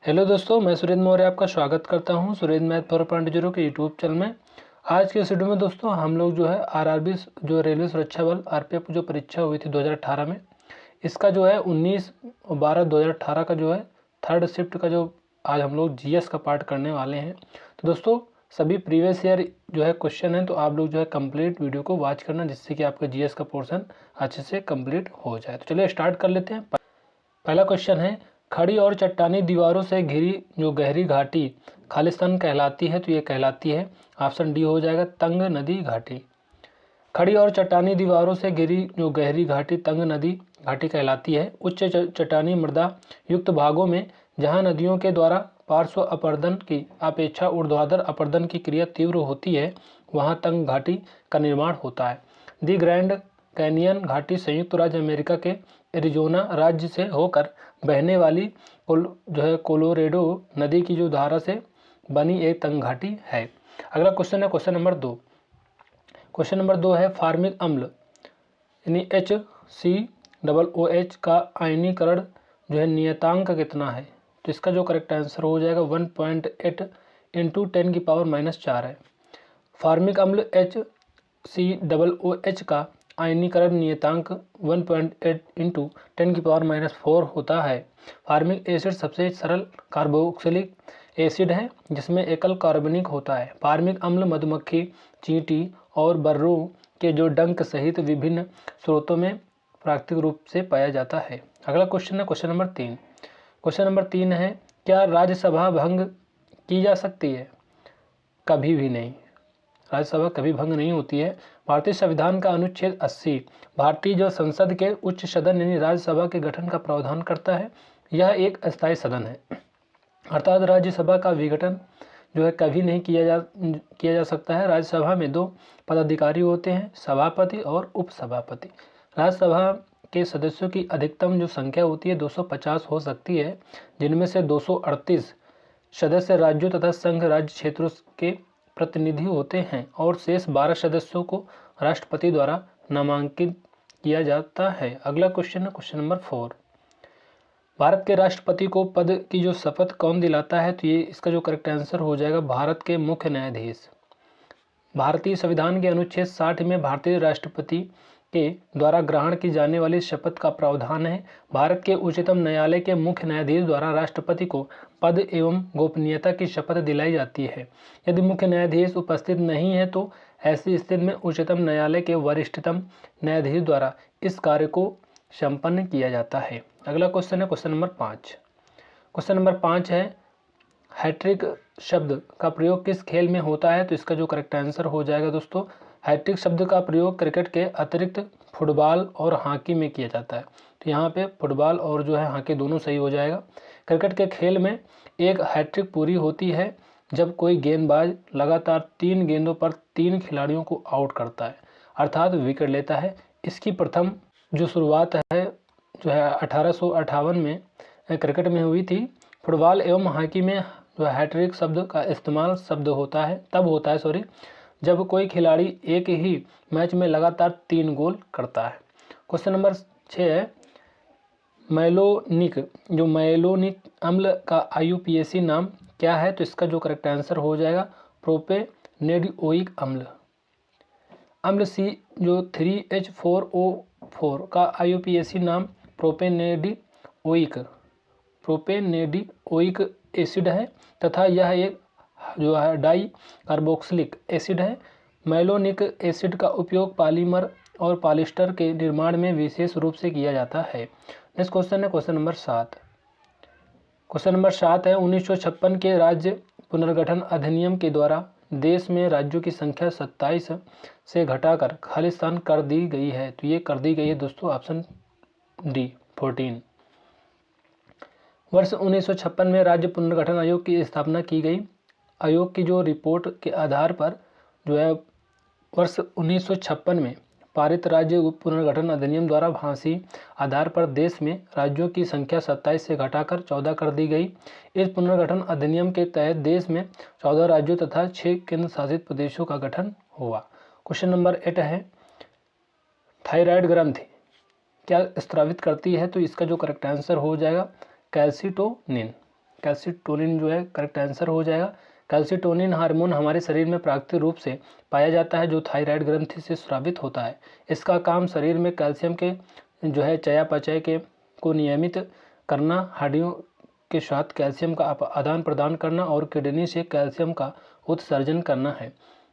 Hello दोस्तों, मैं सुरेंद्र मौर्य आपका स्वागत करता हूं सुरेंद्र मैथ 4.0 के यूट्यूब चैनल में। आज के इस वीडियो में दोस्तों हम लोग जो है आरआरबी जो रेलवे सुरक्षा बल आरपीएफ जो परीक्षा हुई थी 2018 में, इसका जो है 19/12/2018 का जो है थर्ड शिफ्ट का जो आज हम लोग जीएस का पार्ट करने वाले हैं। तो दोस्तों सभी प्रीवियस ईयर जो है क्वेश्चन है, तो आप लोग जो है कंप्लीट वीडियो को वॉच करना, जिससे कि आपका जीएस का पोर्शन अच्छे से कंप्लीट हो जाए। तो चलिए स्टार्ट कर लेते हैं। पहला क्वेश्चन है, खड़ी और चट्टानी दीवारों से घिरी जो गहरी घाटी खालिस्तान कहलाती है, तो ये कहलाती है, ऑप्शन डी हो जाएगा तंग नदी घाटी। खड़ी और चट्टानी दीवारों से घिरी जो गहरी घाटी तंग नदी घाटी कहलाती है। उच्च चट्टानी मृदा युक्त भागों में जहां नदियों के द्वारा पार्श्व अपरदन की अपेक्षा ऊर्ध्वाधर अपरदन की क्रिया तीव्र होती है, वहां तंग घाटी का निर्माण होता है। दी ग्रैंड कैनियन घाटी संयुक्त राज्य अमेरिका के एरिजोना राज्य से होकर बहने वाली जो है कोलोरेडो नदी की जो धारा से बनी एक तंग घाटी है। अगला क्वेश्चन है क्वेश्चन नंबर 2। क्वेश्चन नंबर 2 है, फार्मिक अम्ल यानी HCOOH का आयनीकरण जो है नियतांक कितना है? तो इसका जो करेक्ट आंसर हो जाएगा 1.8 × 10⁻⁴ है। फार्मिक अम्ल HCOOH का आयनीकरण नियतांक 1.8 × 10⁻⁴ होता है। फार्मिक एसिड सबसे सरल कार्बोक्सिलिक एसिड है जिसमें एकल कार्बनिक होता है। फार्मिक अम्ल मधुमक्खी, चींटी और बर्रों के जो डंक सहित विभिन्न स्रोतों में प्राकृतिक रूप से पाया जाता है। अगला क्वेश्चन है क्वेश्चन नंबर 3। क्वेश्चन नंबर 3 है, क्या राज्यसभा भंग की जा सकती है? कभी भी नहीं, राज्यसभा कभी भंग नहीं होती है। भारतीय संविधान का अनुच्छेद 80 भारतीय जो संसद के उच्च सदन यानी राज्यसभा के गठन का प्रावधान करता है। यह एक अस्थायी सदन है, अर्थात राज्यसभा का विघटन जो है कभी नहीं किया जा सकता है। राज्यसभा में 2 पदाधिकारी होते हैं, सभापति और उपसभापति। राज्यसभा के सदस्यों की अधिकतम जो संख्या होती है 250 हो सकती है, जिनमें से 238 सदस्य राज्यों तथा संघ राज्य क्षेत्रों के प्रतिनिधि होते हैं और शेष 12 सदस्यों को राष्ट्रपति द्वारा नामांकित किया जाता है। अगला क्वेश्चन है क्वेश्चन नंबर 4। भारत के राष्ट्रपति को पद की जो शपथ कौन दिलाता है? तो ये इसका जो करेक्ट आंसर हो जाएगा भारत के मुख्य न्यायाधीश। भारतीय संविधान के अनुच्छेद 60 में भारतीय राष्ट्रपति के द्वारा ग्रहण की जाने वाली शपथ का प्रावधान है। भारत के उच्चतम न्यायालय के मुख्य न्यायाधीश द्वारा राष्ट्रपति को पद एवं गोपनीयता की शपथ दिलाई जाती है। यदि मुख्य न्यायाधीश उपस्थित नहीं है तो ऐसी स्थिति में उच्चतम न्यायालय के वरिष्ठतम न्यायाधीश द्वारा इस कार्य को संपन्न किया जाता है। अगला क्वेश्चन है क्वेश्चन नंबर 5। क्वेश्चन नंबर 5 है, हैट्रिक शब्द का प्रयोग किस खेल में होता है? तो इसका जो करेक्ट आंसर हो जाएगा दोस्तों, हैट्रिक शब्द का प्रयोग क्रिकेट के अतिरिक्त फुटबॉल और हॉकी में किया जाता है। तो यहाँ पे फुटबॉल और जो है हॉकी दोनों सही हो जाएगा। क्रिकेट के खेल में एक हैट्रिक पूरी होती है जब कोई गेंदबाज लगातार 3 गेंदों पर 3 खिलाड़ियों को आउट करता है, अर्थात विकेट लेता है। इसकी प्रथम जो शुरुआत है जो है 1858 में क्रिकेट में हुई थी। फुटबॉल एवं हॉकी में जो हैट्रिक शब्द का इस्तेमाल तब होता है जब कोई खिलाड़ी एक ही मैच में लगातार 3 गोल करता है। क्वेश्चन नंबर 6 है, मैलोनिक अम्ल का IUPAC नाम क्या है? तो इसका जो करेक्ट आंसर हो जाएगा प्रोपेनेडिओइक अम्ल। अम्ल C जो 3H4O4 का IUPAC नाम प्रोपेनेडिओइक एसिड है तथा यह एक जो है डाई कार्बोक्सिलिक एसिड है। मैलोनिक एसिड का उपयोग पॉलीमर और पॉलिस्टर के निर्माण में विशेष रूप से किया जाता है। नेक्स्ट क्वेश्चन है क्वेश्चन नंबर 7। क्वेश्चन नंबर 7 है, 1956 के राज्य पुनर्गठन अधिनियम के द्वारा देश में राज्यों की संख्या 27 से घटाकर खालिस्तान कर दी गई है। तो ये कर दी गई है दोस्तों, ऑप्शन डी 14। वर्ष 1956 में राज्य पुनर्गठन आयोग की स्थापना की गई। आयोग की जो रिपोर्ट के आधार पर जो है वर्ष 1956 में पारित राज्य पुनर्गठन अधिनियम द्वारा भाषी आधार पर देश में राज्यों की संख्या 27 से घटाकर 14 कर दी गई। इस पुनर्गठन अधिनियम के तहत देश में 14 राज्यों तथा 6 केंद्र शासित प्रदेशों का गठन हुआ। क्वेश्चन नंबर 8 है, थायराइड ग्रंथि क्या स्रावित करती है? तो इसका जो करेक्ट आंसर हो जाएगा कैल्सिटोनिन। कैल्सिटोनिन जो है करेक्ट आंसर हो जाएगा। कैल्सिटोनिन हार्मोन हमारे शरीर में प्राकृतिक रूप से पाया जाता है जो थायराइड ग्रंथि से स्रावित होता है। इसका काम शरीर में कैल्शियम के जो है चयापचय के को नियमित करना, हड्डियों के साथ कैल्शियम का आदान प्रदान करना और किडनी से कैल्शियम का उत्सर्जन करना है।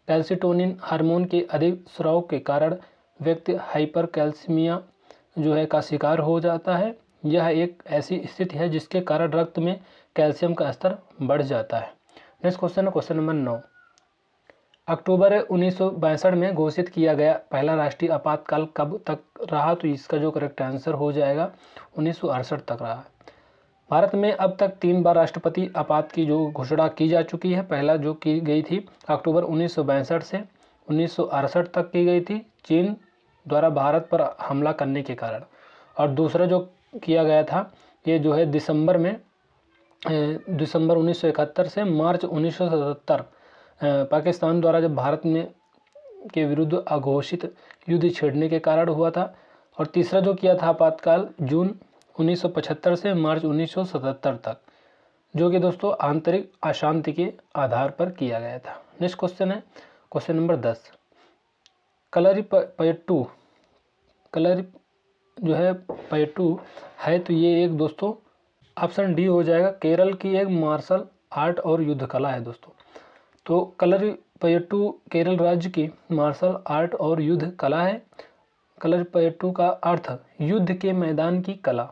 कैल्सिटोनिन हार्मोन के अधिक स्राव के कारण व्यक्ति हाइपरकैल्सीमिया जो है का शिकार हो जाता है। यह एक ऐसी स्थिति है जिसके कारण रक्त में कैल्शियम का स्तर बढ़ जाता है। नेक्स्ट क्वेश्चन है क्वेश्चन नंबर 9। अक्टूबर 1962 में घोषित किया गया पहला राष्ट्रीय आपातकाल कब तक रहा? तो इसका जो करेक्ट आंसर हो जाएगा 1968 तक रहा। भारत में अब तक 3 बार राष्ट्रपति आपात की जो घोषणा की जा चुकी है। पहला जो की गई थी अक्टूबर 1962 से 1968 तक की गई थी, चीन द्वारा भारत पर हमला करने के कारण। और दूसरा जो किया गया था ये जो है दिसंबर 1971 से मार्च 1977 पाकिस्तान द्वारा जब भारत में के विरुद्ध अघोषित युद्ध छेड़ने के कारण हुआ था। और तीसरा जो किया था आपातकाल जून 1975 से मार्च 1977 तक, जो कि दोस्तों आंतरिक अशांति के आधार पर किया गया था। नेक्स्ट क्वेश्चन है क्वेश्चन नंबर 10। कलरीपयट्टू जो है पयट्टू है तो ये एक दोस्तों ऑप्शन डी हो जाएगा, केरल की एक मार्शल आर्ट और युद्ध कला है दोस्तों। तो कलरीपयट्टू केरल राज्य की मार्शल आर्ट और युद्ध कला है। कलरीपयट्टू का अर्थ युद्ध के मैदान की कला।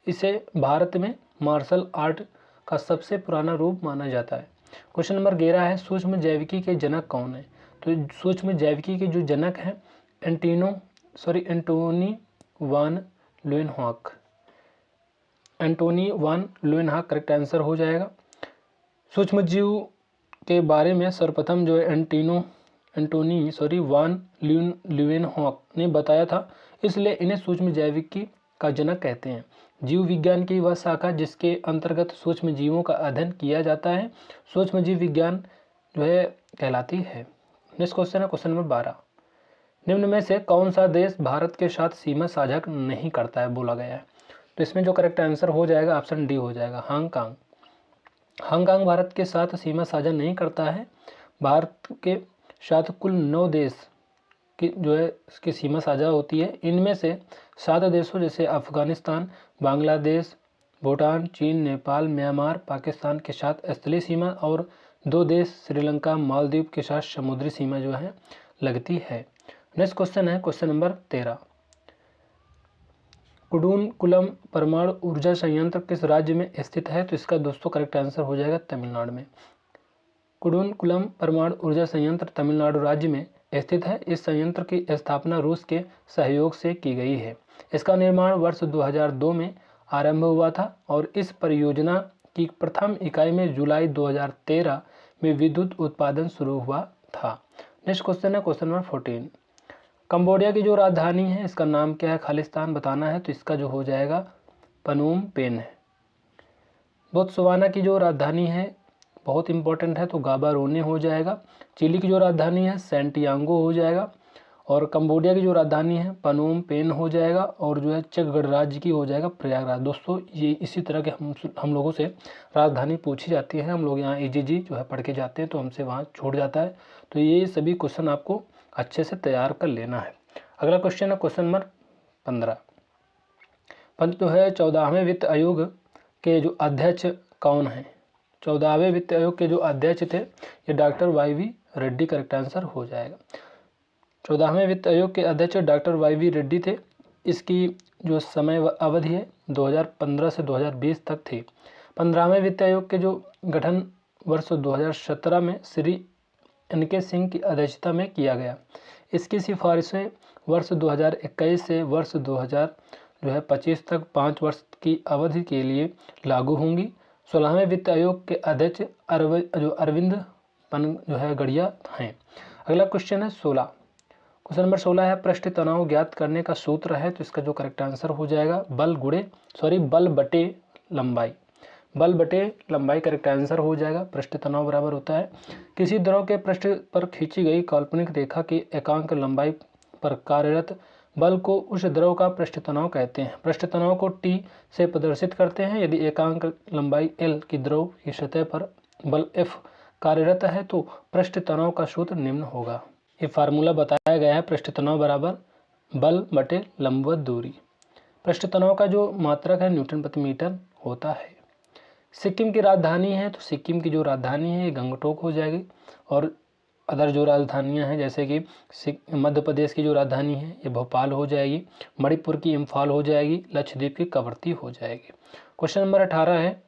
इसे भारत में मार्शल आर्ट का सबसे पुराना रूप माना जाता है। क्वेश्चन नंबर 11 है, सूक्ष्म जैविकी के जनक कौन है? तो सूक्ष्म जैविकी के जो जनक हैं एंटोनी वान ल्यूवेनहॉक। एंटोनी वान ल्यूवेनहॉक करेक्ट आंसर हो जाएगा। सूक्ष्म जीव के बारे में सर्वप्रथम जो है एंटोनी वान ल्यूवेनहॉक ने बताया था, इसलिए इन्हें सूक्ष्म जैविकी का जनक कहते हैं। जीव विज्ञान की वह शाखा जिसके अंतर्गत सूक्ष्म जीवों का अध्ययन किया जाता है सूक्ष्म जीव विज्ञान जो है कहलाती है। नेक्स्ट क्वेश्चन है क्वेश्चन नंबर 12। निम्न में से कौन सा देश भारत के साथ सीमा साझा नहीं करता है बोला गया है? तो इसमें जो करेक्ट आंसर हो जाएगा ऑप्शन डी हो जाएगा, हांगकांग। हांगकांग भारत के साथ सीमा साझा नहीं करता है। भारत के साथ कुल 9 देश की जो है इसकी सीमा साझा होती है। इनमें से 7 देशों जैसे अफगानिस्तान, बांग्लादेश, भूटान, चीन, नेपाल, म्यांमार, पाकिस्तान के साथ स्थलीय सीमा और 2 देश श्रीलंका, मालदीव के साथ समुद्री सीमा जो है लगती है। नेक्स्ट क्वेश्चन है क्वेश्चन नंबर 13। कुडूनकुलम परमाणु ऊर्जा संयंत्र किस राज्य में स्थित है? तो इसका दोस्तों करेक्ट आंसर हो जाएगा तमिलनाडु में। कुडूनकुलम परमाणु ऊर्जा संयंत्र तमिलनाडु राज्य में स्थित है। इस संयंत्र की स्थापना रूस के सहयोग से की गई है। इसका निर्माण वर्ष 2002 में आरंभ हुआ था और इस परियोजना की प्रथम इकाई में जुलाई 2013 में विद्युत उत्पादन शुरू हुआ था। नेक्स्ट क्वेश्चन है क्वेश्चन नंबर 14। कंबोडिया की जो राजधानी है इसका नाम क्या है? खालिस्तान बताना है तो इसका जो हो जाएगा पनोम पेन है। बोत्सवाना की जो राजधानी है बहुत इंपॉर्टेंट है तो गाबारोने हो जाएगा। चिली की जो राजधानी है सेंटियागो हो जाएगा। और कंबोडिया की जो राजधानी है पनोम पेन हो जाएगा। और जो है चेक गणराज्य की हो जाएगा प्रयागराज। दोस्तों ये इसी तरह के हम लोगों से राजधानी पूछी जाती है। हम लोग यहाँ ईजीजी जो है पढ़ के जाते हैं तो हमसे वहाँ छूट जाता है। तो ये सभी क्वेश्चन आपको अच्छे से तैयार कर लेना है। अगला क्वेश्चन है क्वेश्चन नंबर 15। जो है 14वें वित्त आयोग के जो अध्यक्ष कौन हैं? 14वें वित्त आयोग के जो अध्यक्ष थे ये डॉक्टर वाई.वी. रेड्डी करेक्ट आंसर हो जाएगा। 14वें वित्त आयोग के अध्यक्ष डॉक्टर वाई.वी. रेड्डी थे। इसकी जो समय अवधि है 2015 से 2020 तक थी। 15वें वित्त आयोग के जो गठन वर्ष 2017 में श्री एन.के. सिंह की अध्यक्षता में किया गया। इसकी सिफारिशें वर्ष 2021 से वर्ष 2025 तक 5 वर्ष की अवधि के लिए लागू होंगी। 16वें वित्त आयोग के अध्यक्ष अरविंद पन जो है गढ़िया हैं। अगला क्वेश्चन है 16। क्वेश्चन नंबर 16 है पृष्ठ तनाव ज्ञात करने का सूत्र है तो इसका जो करेक्ट आंसर हो जाएगा बल बटे लंबाई। बल बटे लंबाई करेक्ट आंसर हो जाएगा। पृष्ठ तनाव बराबर होता है किसी द्रव के पृष्ठ पर खींची गई काल्पनिक रेखा की एकांक लंबाई पर कार्यरत बल को उस द्रव का पृष्ठ तनाव कहते हैं। पृष्ठ तनाव को T से प्रदर्शित करते हैं। यदि एकांक लंबाई L की द्रव की सतह पर बल F कार्यरत है तो पृष्ठ तनाव का सूत्र निम्न होगा। ये फार्मूला बताया गया है, पृष्ठ तनाव बराबर बल बटे लंबवत दूरी। पृष्ठ तनाव का जो मात्रक है न्यूटन प्रति मीटर होता है। सिक्किम की राजधानी है तो सिक्किम की जो राजधानी है ये गंगटोक हो जाएगी, और अदर जो राजधानियां हैं जैसे कि मध्य प्रदेश की जो राजधानी है ये भोपाल हो जाएगी, मणिपुर की इम्फाल हो जाएगी, लक्षद्वीप की कवरत्ती हो जाएगी। क्वेश्चन नंबर 18 है,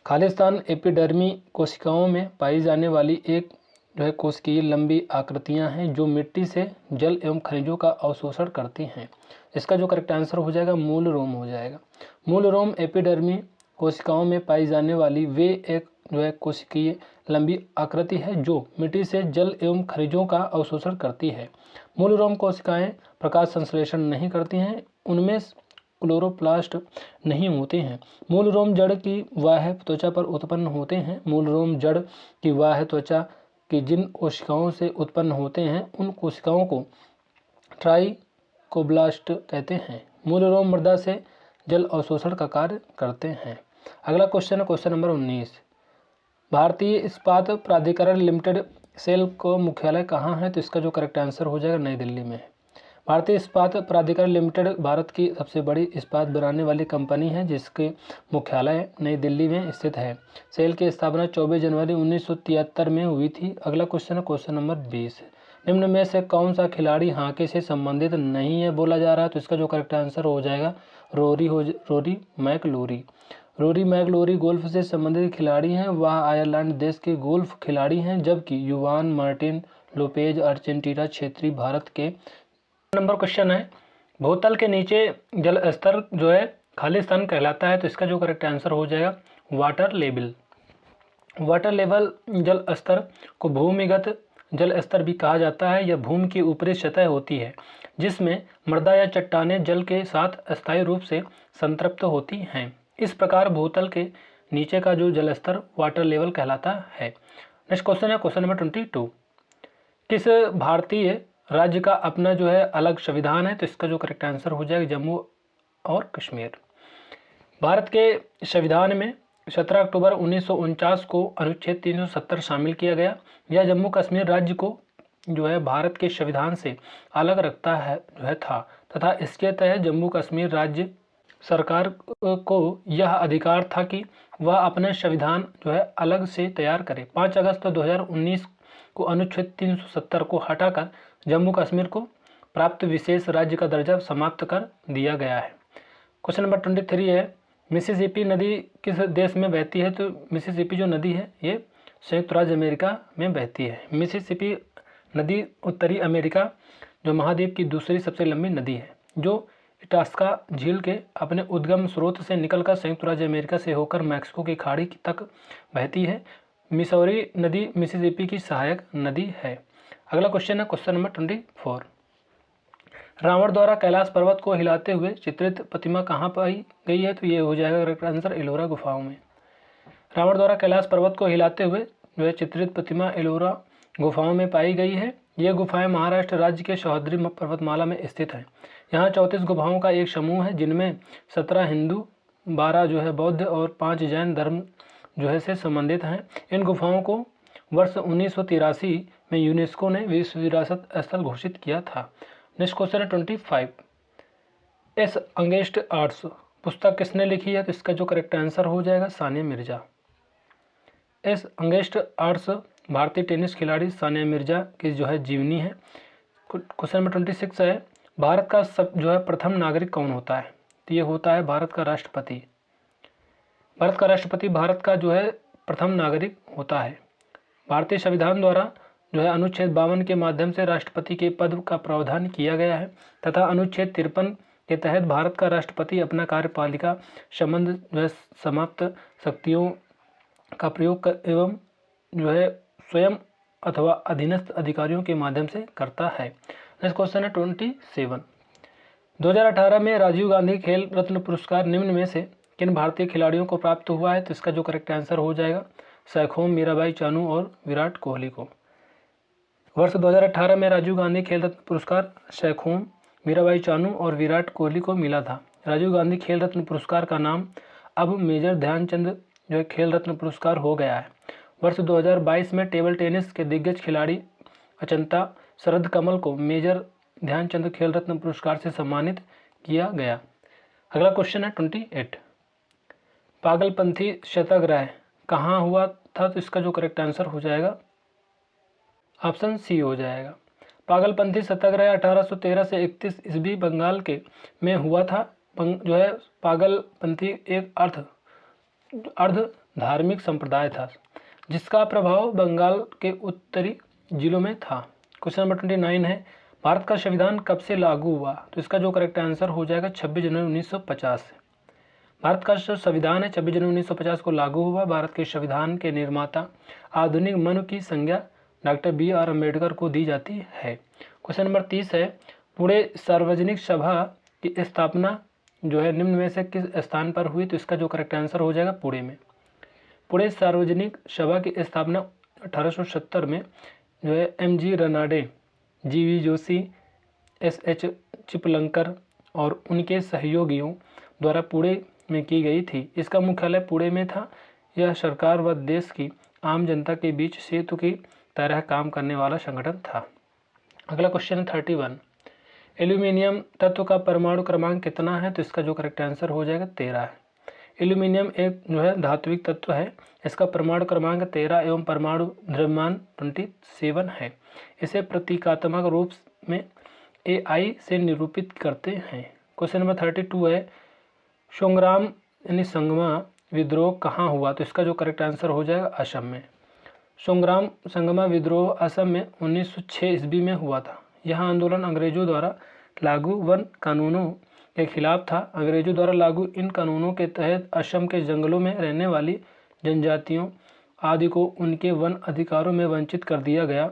खालिस्तान एपिडर्मी कोशिकाओं में पाई जाने वाली एक जो है कोशिकीय लंबी आकृतियां हैं जो मिट्टी से जल एवं खनिजों का अवशोषण करती हैं। इसका जो करेक्ट आंसर हो जाएगा मूल रोम हो जाएगा। मूल रोम एपिडर्मी कोशिकाओं में पाई जाने वाली वे एक जो है कोशिकीय लंबी आकृति है जो मिट्टी से जल एवं खनिजों का अवशोषण करती है। मूल रोम कोशिकाएं प्रकाश संश्लेषण नहीं करती हैं, उनमें क्लोरोप्लास्ट नहीं होते हैं। मूल रोम जड़ की बाह्य त्वचा पर उत्पन्न होते हैं। मूल रोम जड़ की बाह्य त्वचा की जिन कोशिकाओं से उत्पन्न होते हैं उन कोशिकाओं को ट्राइकोब्लास्ट कहते हैं। मूल रोम मृदा से जल अवशोषण का कार्य करते हैं। अगला क्वेश्चन है क्वेश्चन नंबर 19, भारतीय इस्पात प्राधिकरण लिमिटेड सेल को मुख्यालय कहाँ है? तो इसका जो करेक्ट आंसर हो जाएगा नई दिल्ली में। भारतीय इस्पात प्राधिकरण लिमिटेड भारत की सबसे बड़ी इस्पात बनाने वाली कंपनी है जिसके मुख्यालय नई दिल्ली में स्थित है। सेल की स्थापना 24 जनवरी 1973 में हुई थी। अगला क्वेश्चन है क्वेश्चन नंबर 20, निम्न में से कौन सा खिलाड़ी हॉकी से संबंधित नहीं है बोला जा रहा है? तो इसका जो करेक्ट आंसर हो जाएगा Rory McIlroy. Rory McIlroy golf से संबंधित खिलाड़ी हैं। वह आयरलैंड देश के गोल्फ खिलाड़ी हैं, जबकि युवान मार्टिन लोपेज अर्जेंटीना क्षेत्रीय भारत के। नंबर क्वेश्चन है, भूतल के नीचे जल स्तर जो है खालिस्तान कहलाता है, तो इसका जो करेक्ट आंसर हो जाएगा वाटर लेवल। वाटर लेवल जल स्तर को भूमिगत जल स्तर भी कहा जाता है। यह भूमि की ऊपरी सतह होती है जिसमें मृदा या चट्टानें जल के साथ अस्थायी रूप से संतृप्त होती हैं। इस प्रकार भूतल के नीचे का जो जल स्तर वाटर लेवल कहलाता है। नेक्स्ट क्वेश्चन है क्वेश्चन नंबर 22, किस भारतीय राज्य का अपना जो है अलग संविधान है? तो इसका जो करेक्ट आंसर हो जाएगा जम्मू और कश्मीर। भारत के संविधान में 17 अक्टूबर 1949 को अनुच्छेद 370 शामिल किया गया। यह जम्मू कश्मीर राज्य को जो है भारत के संविधान से अलग रखता है जो है था, तथा इसके तहत जम्मू कश्मीर राज्य सरकार को यह अधिकार था कि वह अपना संविधान जो है अलग से तैयार करे। 5 अगस्त 2019 को अनुच्छेद 370 को हटाकर जम्मू कश्मीर को प्राप्त विशेष राज्य का दर्जा समाप्त कर दिया गया है। क्वेश्चन नंबर 23 है, मिसिसिपी नदी किस देश में बहती है? तो मिसिसिपी जो नदी है ये संयुक्त राज्य अमेरिका में बहती है। मिसिसिपी नदी उत्तरी अमेरिका जो महाद्वीप की दूसरी सबसे लंबी नदी है, जो इटास्का झील के अपने उद्गम स्रोत से निकलकर संयुक्त राज्य अमेरिका से होकर मैक्सिको की खाड़ी तक बहती है। मिसौरी नदी मिसिसिपी की सहायक नदी है। अगला क्वेश्चन है क्वेश्चन नंबर 24, रावण द्वारा कैलाश पर्वत को हिलाते हुए चित्रित प्रतिमा कहाँ पाई गई है? तो ये हो जाएगा करेक्ट आंसर एलोरा गुफाओं में। रावण द्वारा कैलाश पर्वत को हिलाते हुए जो है चित्रित प्रतिमा एलोरा गुफाओं में पाई गई है। ये गुफाएं महाराष्ट्र राज्य के सह्याद्री पर्वतमाला में स्थित हैं। यहाँ 34 गुफाओं का एक समूह है जिनमें 17 हिंदू, 12 जो है बौद्ध और 5 जैन धर्म जो है से संबंधित हैं। इन गुफाओं को वर्ष 1983 में यूनेस्को ने विश्व विरासत स्थल घोषित किया था। नेक्स्ट क्वेश्चन है 25, एस अंगेस्ट आर्ट्स पुस्तक किसने लिखी है? तो इसका जो करेक्ट आंसर हो जाएगा Sania Mirza. S against arts भारतीय टेनिस खिलाड़ी सानिया मिर्जा की जो है जीवनी है। क्वेश्चन नंबर 26 है, भारत का जो है प्रथम नागरिक कौन होता है? तो ये होता है भारत का राष्ट्रपति। भारत का राष्ट्रपति भारत का जो है प्रथम नागरिक होता है। भारतीय संविधान द्वारा जो है अनुच्छेद 52 के माध्यम से राष्ट्रपति के पद का प्रावधान किया गया है तथा अनुच्छेद 53 के तहत भारत का राष्ट्रपति अपना कार्यपालिका संबंध जो है समाप्त शक्तियों का प्रयोग एवं जो है स्वयं अथवा अधीनस्थ अधिकारियों के माध्यम से करता है। नेक्स्ट क्वेश्चन है 27, 2018 में राजीव गांधी खेल रत्न पुरस्कार निम्न में से किन भारतीय खिलाड़ियों को प्राप्त हुआ है? तो इसका जो करेक्ट आंसर हो जाएगा सैखोम, मीराबाई चानू और विराट कोहली को। वर्ष 2018 में राजीव गांधी खेल रत्न पुरस्कार सैखोम, मीराबाई चानू और विराट कोहली को मिला था। राजीव गांधी खेल रत्न पुरस्कार का नाम अब मेजर ध्यानचंद जो है खेल रत्न पुरस्कार हो गया है। वर्ष 2022 में टेबल टेनिस के दिग्गज खिलाड़ी अचंता शरद कमल को मेजर ध्यानचंद खेल रत्न पुरस्कार से सम्मानित किया गया। अगला क्वेश्चन है 28। पागलपंथी सत्याग्रह कहाँ हुआ था? तो इसका जो करेक्ट आंसर हो जाएगा ऑप्शन सी हो जाएगा। पागलपंथी सत्याग्रह 1813 से 31 ईस्वी बंगाल के में हुआ था। जो है पागलपंथी एक अर्ध धार्मिक संप्रदाय था जिसका प्रभाव बंगाल के उत्तरी जिलों में था। क्वेश्चन नंबर 29 है, भारत का संविधान कब से लागू हुआ? तो इसका जो करेक्ट आंसर हो जाएगा 26 जनवरी 1950 से। भारत का जो संविधान है 26 जनवरी 1950 को लागू हुआ। भारत के संविधान के निर्माता आधुनिक मनु की संज्ञा डॉक्टर BR अम्बेडकर को दी जाती है। क्वेश्चन नंबर 30 है, पुणे सार्वजनिक सभा की स्थापना जो है निम्न में से किस स्थान पर हुई? तो इसका जो करेक्ट आंसर हो जाएगा पुणे में। पुणे सार्वजनिक सभा की स्थापना 1870 में जो है MG Ranade, GV Joshi, SH चिपलंकर और उनके सहयोगियों द्वारा पुणे में की गई थी। इसका मुख्यालय पुणे में था। यह सरकार व देश की आम जनता के बीच सेतु की तरह काम करने वाला संगठन था। अगला क्वेश्चन है 31। एल्यूमिनियम तत्व का परमाणु क्रमांक कितना है? तो इसका जो करेक्ट आंसर हो जाएगा 13 है। एल्यूमिनियम एक जो है धात्विक तत्व है। इसका परमाणु क्रमांक 13 एवं परमाणु द्रव्यमान 27 है। इसे प्रतीकात्मक रूप में AI से निरूपित करते हैं। क्वेश्चन नंबर 32 है, सोंग्राम यानी संगमा विद्रोह कहाँ हुआ? तो इसका जो करेक्ट आंसर हो जाएगा असम में। सोंग्राम संगमा विद्रोह असम में 1906 ईस्वी में हुआ था। यह आंदोलन अंग्रेजों द्वारा लागू वन कानूनों के खिलाफ था। अंग्रेजों द्वारा लागू इन कानूनों के तहत असम के जंगलों में रहने वाली जनजातियों आदि को उनके वन अधिकारों में वंचित कर दिया गया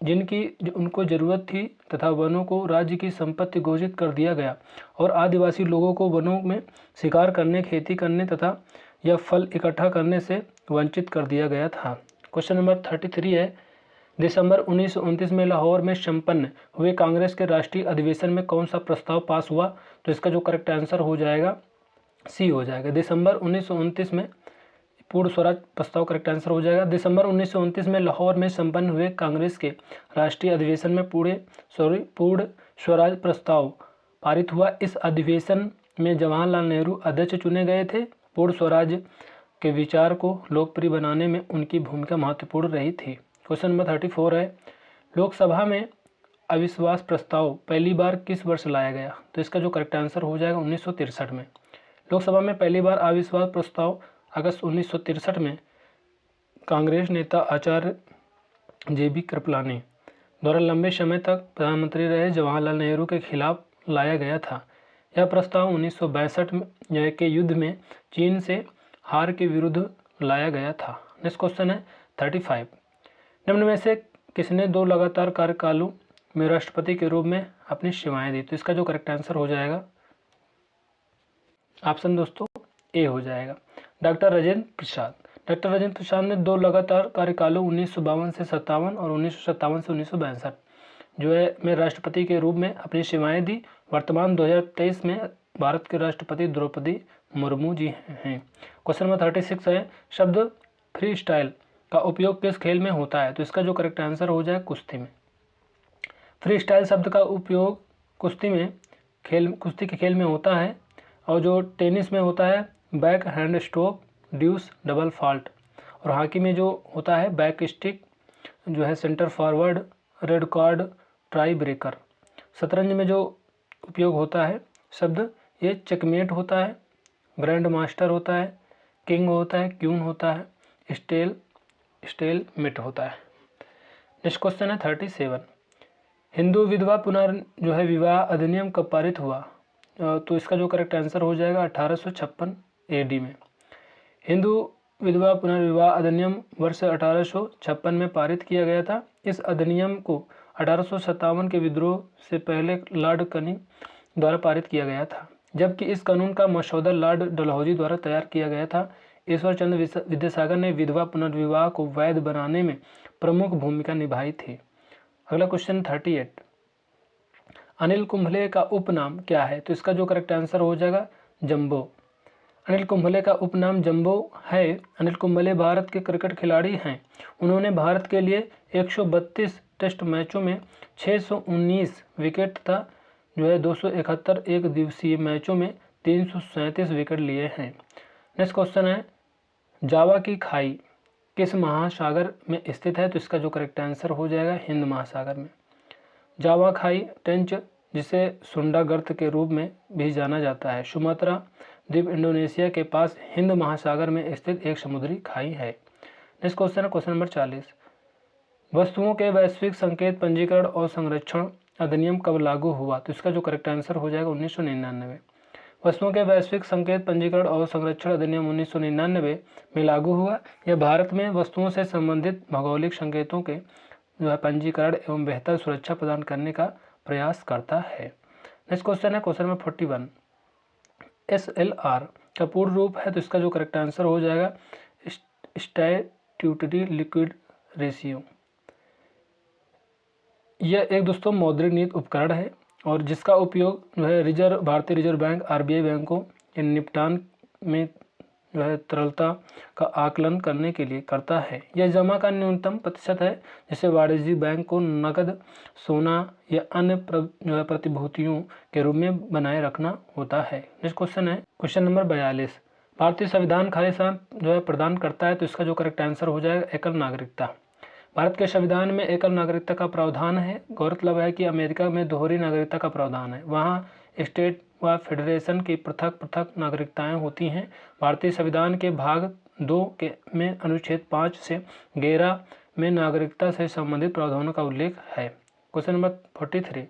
जिनकी उनको जरूरत थी, तथा वनों को राज्य की संपत्ति घोषित कर दिया गया और आदिवासी लोगों को वनों में शिकार करने, खेती करने तथा यह फल इकट्ठा करने से वंचित कर दिया गया था। क्वेश्चन नंबर 33 है, दिसंबर 1929 में लाहौर में संपन्न हुए कांग्रेस के राष्ट्रीय अधिवेशन में कौन सा प्रस्ताव पास हुआ? तो इसका जो करेक्ट आंसर हो जाएगा सी हो जाएगा। दिसंबर 1929 में पूर्ण स्वराज प्रस्ताव करेक्ट आंसर हो जाएगा। दिसंबर 1929 में लाहौर में संपन्न हुए कांग्रेस के राष्ट्रीय अधिवेशन में पूर्ण स्वराज प्रस्ताव पारित हुआ। इस अधिवेशन में जवाहरलाल नेहरू अध्यक्ष चुने गए थे। पूर्ण स्वराज के विचार को लोकप्रिय बनाने में उनकी भूमिका महत्वपूर्ण रही थी। क्वेश्चन नंबर 34 है, लोकसभा में अविश्वास प्रस्ताव पहली बार किस वर्ष लाया गया? तो इसका जो करेक्ट आंसर हो जाएगा 1963 में। लोकसभा में पहली बार अविश्वास प्रस्ताव अगस्त 1963 में कांग्रेस नेता आचार्य JB कृपलानी द्वारा लंबे समय तक प्रधानमंत्री रहे जवाहरलाल नेहरू के खिलाफ लाया गया था। यह प्रस्ताव 1962 के युद्ध में चीन से हार के विरुद्ध लाया गया था। नेक्स्ट क्वेश्चन है 35। निम्न में से किसने 2 लगातार कार्यकालों में राष्ट्रपति के रूप में अपनी सेवाएं दी? तो इसका जो करेक्ट आंसर हो जाएगा ऑप्शन दोस्तों ए हो जाएगा, डॉक्टर राजेंद्र प्रसाद। डॉक्टर राजेंद्र प्रसाद ने 2 लगातार कार्यकालों 1952 से 57 और 1957 से 1962 जो है में राष्ट्रपति के रूप में अपनी सेवाएं दी। वर्तमान 2023 में भारत के राष्ट्रपति द्रौपदी मुर्मू जी हैं। क्वेश्चन नंबर 36 है, शब्द फ्री स्टाइल का उपयोग किस खेल में होता है? तो इसका जो करेक्ट आंसर हो जाए कुश्ती में। फ्री स्टाइल शब्द का उपयोग कुश्ती के खेल में होता है और जो टेनिस में होता है back hand stroke, deuce, double fault, और हॉकी में जो होता है बैक स्टिक जो है centre forward, red card, tie breaker. शतरंज में जो उपयोग होता है शब्द ये चेकमेट होता है, ग्रैंड मास्टर होता है, किंग होता है, क्यून होता है, स्टेल मिट होता है। नेक्स्ट क्वेश्चन है 37। हिंदू विधवा जो है विवाह अधिनियम कब पारित हुआ? तो इसका जो करेक्ट आंसर हो जाएगा 1856 AD में। हिंदू विधवा पुनर्विवाह अधिनियम वर्ष 1856 में पारित किया गया था। इस अधिनियम को 1857 के विद्रोह से पहले लॉर्ड कनिंग द्वारा पारित किया गया था, जबकि इस कानून का मसौदा लॉर्ड डलहौजी द्वारा तैयार किया गया था। ईश्वर चंद्र विद्यासागर ने विधवा पुनर्विवाह को वैध बनाने में प्रमुख भूमिका निभाई थी। अगला क्वेश्चन 38। अनिल कुंबले का उपनाम क्या है? तो इसका जो करेक्ट आंसर हो जाएगा जंबो। अनिल कुंबले का उपनाम जंबो है। अनिल कुंबले भारत के क्रिकेट खिलाड़ी हैं। उन्होंने भारत के लिए 132 टेस्ट मैचों में 619 विकेट तथा 271 एक दिवसीय मैचों में 337 विकेट लिए हैं। नेक्स्ट क्वेश्चन है, जावा की खाई किस महासागर में स्थित है? तो इसका जो करेक्ट आंसर हो जाएगा हिंद महासागर में। जावा खाई ट्रेंच, जिसे सुंडा गर्त के रूप में भी जाना जाता है, सुमात्रा द्वीप इंडोनेशिया के पास हिंद महासागर में स्थित एक समुद्री खाई है। नेक्स्ट क्वेश्चन है क्वेश्चन नंबर 40, वस्तुओं के वैश्विक संकेत पंजीकरण और संरक्षण अधिनियम कब लागू हुआ? तो इसका जो करेक्ट आंसर हो जाएगा 1999। वस्तुओं के वैश्विक संकेत पंजीकरण और संरक्षण अधिनियम 1999 में लागू हुआ। यह भारत में वस्तुओं से संबंधित भौगोलिक संकेतों के पंजीकरण एवं बेहतर सुरक्षा प्रदान करने का प्रयास करता है। नेक्स्ट क्वेश्चन है क्वेश्चन नंबर 41, SLR का पूर्ण रूप है? तो इसका जो करेक्ट आंसर हो जाएगा स्टैट्यूटरी लिक्विड रेशियो। यह एक दोस्तों मौद्रिक नीति उपकरण है और जिसका उपयोग भारतीय रिजर्व बैंक RBI बैंकों के निपटान में तरलता का आकलन करने के लिए करता है। यह जमा का न्यूनतम प्रतिशत है जिसे वाणिज्यिक बैंक को नकद, सोना या अन्य प्रतिभूतियों के रूप में बनाए रखना होता है। नेक्स्ट क्वेश्चन है क्वेश्चन नंबर 42, भारतीय संविधान खालिस्तान प्रदान करता है? तो इसका जो करेक्ट आंसर हो जाएगा एकल नागरिकता। भारत के संविधान में एकल नागरिकता का प्रावधान है। गौरतलब है कि अमेरिका में दोहरी नागरिकता का प्रावधान है, वहाँ स्टेट व फेडरेशन की पृथक पृथक नागरिकताएं होती हैं। भारतीय संविधान के भाग 2 में अनुच्छेद 5 से 11 में नागरिकता से संबंधित प्रावधानों का उल्लेख है। क्वेश्चन नंबर 43,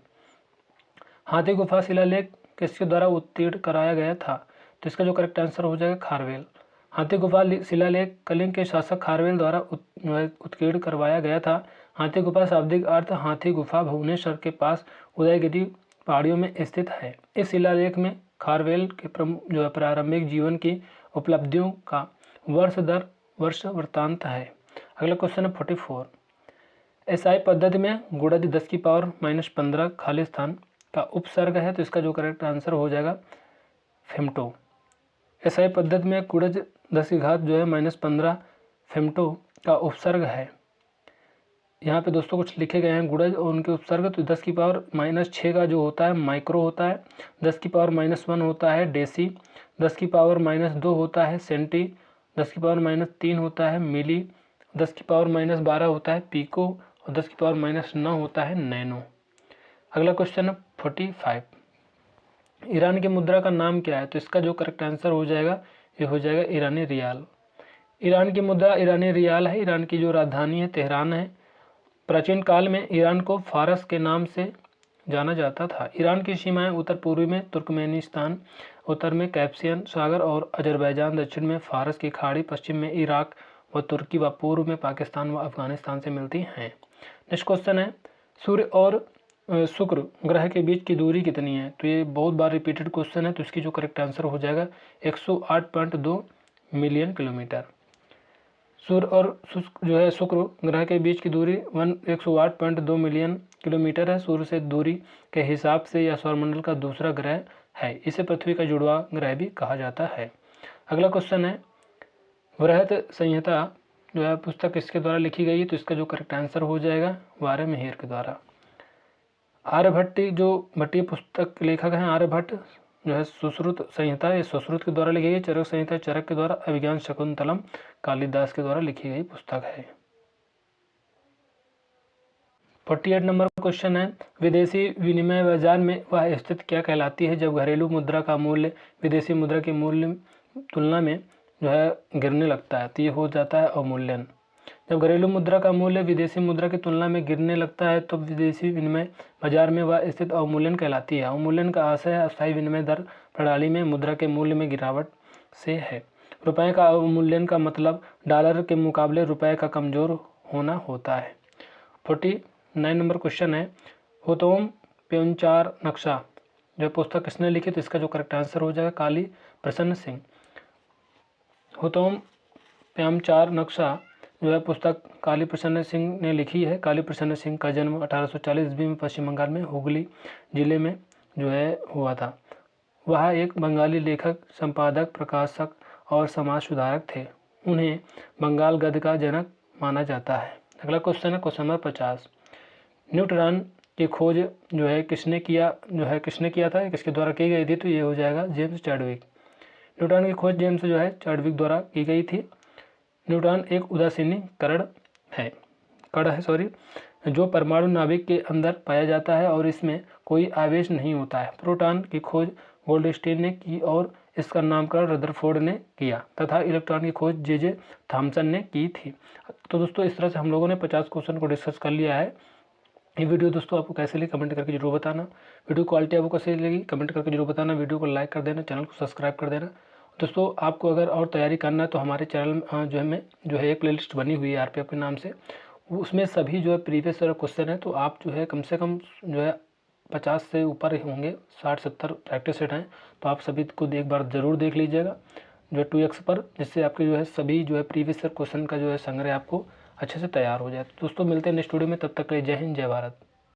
हाथी गुफा शिलालेख किसके द्वारा उत्तीर्ण कराया गया था? तो इसका जो करेक्ट आंसर हो जाएगा खारवेल। हाथी गुफा शिलालेख कलिंग के शासक खारवेल द्वारा उत्कीर्ण करवाया गया था। हाथी गुफा शाब्दिक अर्थ हाथी गुफा भुवनेश्वर के पास उदयगिरी पहाड़ियों में स्थित है। इस शिलालेख में खारवेल के प्रारंभिक जीवन की उपलब्धियों का वर्ष दर वर्ष वृत्तांत है। अगला क्वेश्चन है 44, SI पद्धति में गुणज 10⁻⁻15 खालिस्तान का उपसर्ग है? तो इसका जो करेक्ट आंसर हो जाएगा फेम्टो। SI पद्धति में गुणज 10⁻−15 फेम्टो का उपसर्ग है। यहाँ पे दोस्तों कुछ लिखे गए हैं गुणज और उनके उपसर्ग। तो 10⁻⁻6 का जो होता है माइक्रो होता है, 10⁻⁻1 होता है डेसी, 10⁻⁻2 होता है सेंटी, 10⁻⁻3 होता है मिली, 10⁻⁻12 होता है पिको और 10⁻⁻9 होता है नैनो। अगला क्वेश्चन है 45, ईरान की मुद्रा का नाम क्या है? तो इसका जो करेक्ट आंसर हो जाएगा ये हो जाएगा ईरानी रियाल। ईरान की मुद्रा ईरानी रियाल है। ईरान की जो राजधानी है तेहरान है। प्राचीन काल में ईरान को फारस के नाम से जाना जाता था। ईरान की सीमाएं उत्तर पूर्वी में तुर्कमेनिस्तान, उत्तर में कैस्पियन सागर और अजरबैजान, दक्षिण में फारस की खाड़ी, पश्चिम में इराक व तुर्की व पूर्व में पाकिस्तान व अफगानिस्तान से मिलती हैं। नेक्स्ट क्वेश्चन है, सूर्य और शुक्र ग्रह के बीच की दूरी कितनी है? तो ये बहुत बार रिपीटेड क्वेश्चन है, तो इसकी जो करेक्ट आंसर हो जाएगा 108.2 मिलियन किलोमीटर। सूर्य और शुक्र ग्रह के बीच की दूरी 108.2 मिलियन किलोमीटर है। सूर्य से दूरी के हिसाब से यह सौरमंडल का दूसरा ग्रह है। इसे पृथ्वी का जुड़वा ग्रह भी कहा जाता है। अगला क्वेश्चन है, बृहत संहिता पुस्तक किसके द्वारा लिखी गई है? तो इसका जो करेक्ट आंसर हो जाएगा वारहमिहिर के द्वारा। आर्यभट्ट भट्टीय पुस्तक के लेखक हैं आर्यभट्ट। सुश्रुत संहिता ये सुश्रुत के द्वारा लिखी गई। चरक संहिता चरक के द्वारा। अभिज्ञान शकुंतलम कालिदास के द्वारा लिखी गई पुस्तक है। 48 नंबर क्वेश्चन है, विदेशी विनिमय बाजार में वह स्थिति क्या कहलाती है जब घरेलू मुद्रा का मूल्य विदेशी मुद्रा के मूल्य तुलना में गिरने लगता है? तो ये हो जाता है अवमूल्यन। जब घरेलू मुद्रा का मूल्य विदेशी मुद्रा की तुलना में गिरने लगता है तो विदेशी विनिमय बाजार में वह स्थिति अवमूल्यन कहलाती है। अवमूल्यन का आशय अस्थायी विनिमय दर प्रणाली में मुद्रा के मूल्य में गिरावट से है। रुपये का अवमूल्यन का मतलब डॉलर के मुकाबले रुपये का कमजोर होना होता है। 49 नंबर क्वेश्चन है, होतोम प्योंचार नक्शा पुस्तक किसने लिखी? तो इसका जो करेक्ट आंसर हो जाएगा काली प्रसन्न सिंह। होतोम प्योंचार नक्शा जो है पुस्तक काली प्रसन्न सिंह ने लिखी है। काली प्रसन्न सिंह का जन्म 1840 ईस्वी में पश्चिम बंगाल में हुगली जिले में जो है हुआ था। वह एक बंगाली लेखक, संपादक, प्रकाशक और समाज सुधारक थे। उन्हें बंगाल गद्य का जनक माना जाता है। अगला क्वेश्चन है क्वेश्चन नंबर 50। न्यूट्रॉन की खोज जो है किसने किया था, किसके द्वारा की गई थी, तो ये हो जाएगा जेम्स चैडविक। न्यूट्रॉन की खोज जेम्स जो है चैडविक द्वारा की गई थी। न्यूट्रॉन एक उदासीनी कण है जो परमाणु नाभिक के अंदर पाया जाता है और इसमें कोई आवेश नहीं होता है। प्रोटॉन की खोज गोल्डस्टीन ने की और इसका नामकरण रदरफोर्ड ने किया तथा इलेक्ट्रॉन की खोज जे थॉमसन ने की थी। तो दोस्तों इस तरह से हम लोगों ने 50 क्वेश्चन को डिस्कस कर लिया है। ये वीडियो दोस्तों आपको कैसे लगी कमेंट करके जरूर बताना। वीडियो क्वालिटी आपको कैसे लगी कमेंट करके जरूर बताना। वीडियो को लाइक कर देना, चैनल को सब्सक्राइब कर देना। दोस्तों आपको अगर और तैयारी करना है तो हमारे चैनल जो है एक प्लेलिस्ट बनी हुई है आरपीएफ के नाम से, उसमें सभी जो है प्रीवियस ईयर क्वेश्चन है। तो आप जो है कम से कम जो है 50 से ऊपर होंगे, 60-70 प्रैक्टिस सेट हैं। तो आप सभी को एक बार ज़रूर देख लीजिएगा जो 2x पर, जिससे आपके जो है सभी जो है प्रीवियस ईयर क्वेश्चन का जो है संग्रह आपको अच्छे से तैयार हो जाए। तो दोस्तों मिलते हैं नेक्स्ट वीडियो में, तब तक के लिए जय हिंद, जय भारत।